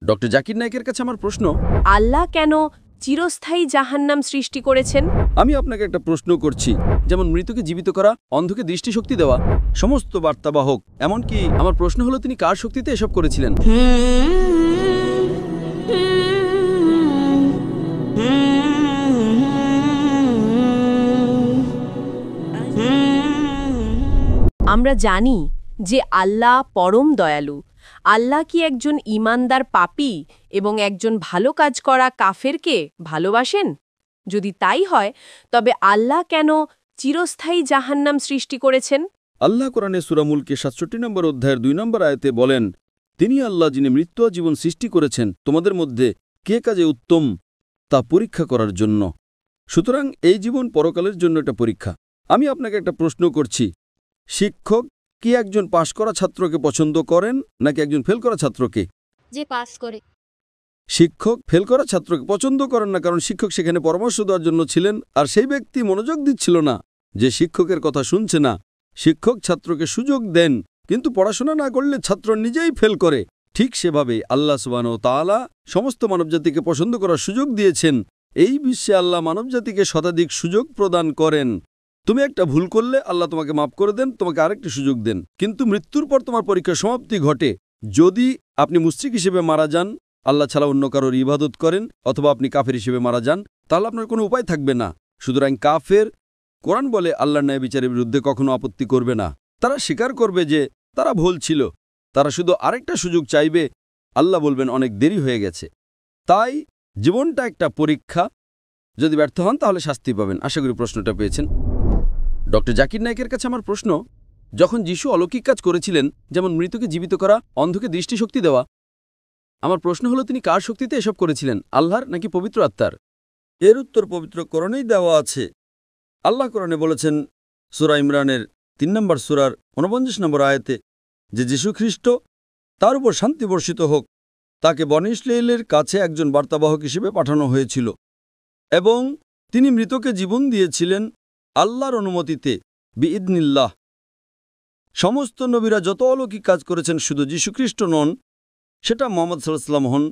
Doctor Zakir নায়েকের কাছে আমার প্রশ্ন, আল্লাহ কেন চিরস্থায়ী জাহান্নাম সৃষ্টি করেছেন? আমি আপনাকে একটা প্রশ্ন করছি, যেমন মৃতকে জীবিত করা, অন্ধকে দৃষ্টিশক্তি দেওয়া, সমস্ত বার্তাবাহক, এমনকি আমার প্রশ্ন হলো তিনি কার শক্তিতে এসব করেছিলেন? আমরা জানি যে আল্লাহ পরম দয়ালু। আল্লাহ কি একজন ঈমানদার পাপী এবং একজন ভালো কাজ করা কাফেরকে ভালোবাসেন? যদি তাই হয় তবে আল্লাহ কেন চিরস্থায়ী জাহান্নাম সৃষ্টি করেছেন? আল্লাহ কোরআনে সূরা মুলকে ৬৭ নম্বর অধ্যায়ের ২ নম্বর আয়াতে বলেন, তিনি আল্লাহ যিনি মৃত্যু ও জীবন সৃষ্টি করেছেন তোমাদের মধ্যে কে কাজে উত্তম তা পরীক্ষা করার জন্য। সুতরাং এই জীবন পরকালের জন্য একটা পরীক্ষা। আমি আপনাকে একটা প্রশ্ন করছি, শিক্ষক কি একজন পাশ করা ছাত্রকে পছন্দ করেন নাকি একজন ফেল করা ছাত্রকে? যে পাস করে। শিক্ষক ফেল করা ছাত্রকে পছন্দ করেন না, কারণ শিক্ষক সেখানে পরামর্শ দেওয়ার জন্য ছিলেন, আর সেই ব্যক্তি মনোযোগ দিচ্ছিল না, যে শিক্ষকের কথা শুনছে না। শিক্ষক ছাত্রকে সুযোগ দেন, কিন্তু পড়াশোনা না করলে ছাত্র নিজেই ফেল করে। ঠিক সেভাবেই আল্লাহ সুবহানাহু ওয়া তাআলা সমস্ত মানবজাতিকে পছন্দ করার সুযোগ দিয়েছেন। এই বিশ্বে আল্লাহ মানবজাতিকে শতাধিক সুযোগ প্রদান করেন। তুমি একটা ভুল করলে আল্লাহ তোমাকে মাফ করে দেন, তোমাকে আরেকটি সুযোগ দেন। কিন্তু মৃত্যুর পর তোমার পরীক্ষার সমাপ্তি ঘটে। যদি আপনি মুশরিক হিসেবে মারা যান, আল্লাহ ছাড়া অন্য কারোর ইবাদত করেন, অথবা আপনি কাফের হিসেবে মারা যান, তাহলে আপনার কোনো উপায় থাকবে না। সুতরাং কাফের, কোরআন বলে, আল্লাহর ন্যায় বিচারের বিরুদ্ধে কখনো আপত্তি করবে না। তারা স্বীকার করবে যে তারা ভুল ছিল, তারা শুধু আরেকটা সুযোগ চাইবে। আল্লাহ বলবেন অনেক দেরি হয়ে গেছে। তাই জীবনটা একটা পরীক্ষা, যদি ব্যর্থ হন তাহলে শাস্তি পাবেন। আশা করি প্রশ্নটা পেয়েছেন। ডক্টর জাকির নায়েকের কাছে আমার প্রশ্ন, যখন যিশু অলৌকিক কাজ করেছিলেন, যেমন মৃতকে জীবিত করা, অন্ধকে দৃষ্টিশক্তি দেওয়া, আমার প্রশ্ন হলো তিনি কার শক্তিতে এসব করেছিলেন, আল্লাহর নাকি পবিত্র আত্মার? এর উত্তর পবিত্র কোরআনেই দেওয়া আছে। আল্লাহ কোরআনে বলেছেন সূরা ইমরানের ৩ নম্বর সূরার ৪৯ নম্বর আয়াতে যে যীশু খ্রিস্ট, তার উপর শান্তি বর্ষিত হোক, তাকে বনী ইসরাঈলের কাছে একজন বার্তাবাহক হিসেবে পাঠানো হয়েছিল এবং তিনি মৃতকে জীবন দিয়েছিলেন আল্লাহর অনুমতিতে, বিইদনিল্লাহ। সমস্ত নবীরা যত অলৌকিক কাজ করেছেন, শুধু যীশুখ্রিস্ট নন, সেটা মুহাম্মদ সাল্লাল্লাহু আলাইহি ওয়াসাল্লাম হন,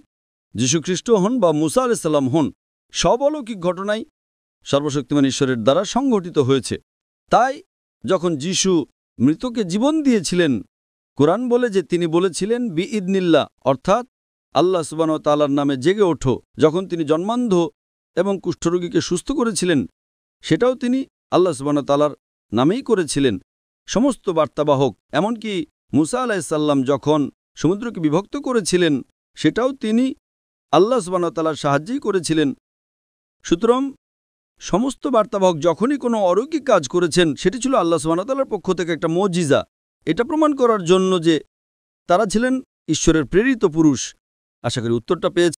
যীশুখ্রিস্ট হন বা মুসা আলাইহিস সালাম হন, সব অলৌকিক ঘটনাই সর্বশক্তিমান ঈশ্বরের দ্বারা সংঘটিত হয়েছে। তাই যখন যিশু মৃতকে জীবন দিয়েছিলেন, কোরআন বলে যে তিনি বলেছিলেন বিইদনিল্লাহ, অর্থাৎ আল্লাহ সুবহানাহু ওয়া তাআলার নামে জেগে ওঠো। যখন তিনি জন্মান্ধ এবং কুষ্ঠরোগীকে সুস্থ করেছিলেন, সেটাও তিনি আল্লাহ সুবহানাহু ওয়া তাআলার নামেই করেছিলেন। সমস্ত বার্তাবাহক, এমনকি মুসা আলাইহিস সালাম যখন সমুদ্রকে বিভক্ত করেছিলেন, সেটাও তিনি আল্লাহ সুবহানাহু ওয়া তাআলার সাহায্যেই করেছিলেন। সুতরাং সমস্ত বার্তাবাহক যখনই কোনো অলৌকিক কাজ করেছেন, সেটি ছিল আল্লাহ সুবহানাহু ওয়া তাআলার পক্ষ থেকে একটা মুজিজা, এটা প্রমাণ করার জন্য যে তারা ছিলেন ঈশ্বরের প্রেরিত পুরুষ। আশা করি উত্তরটা পেয়েছে।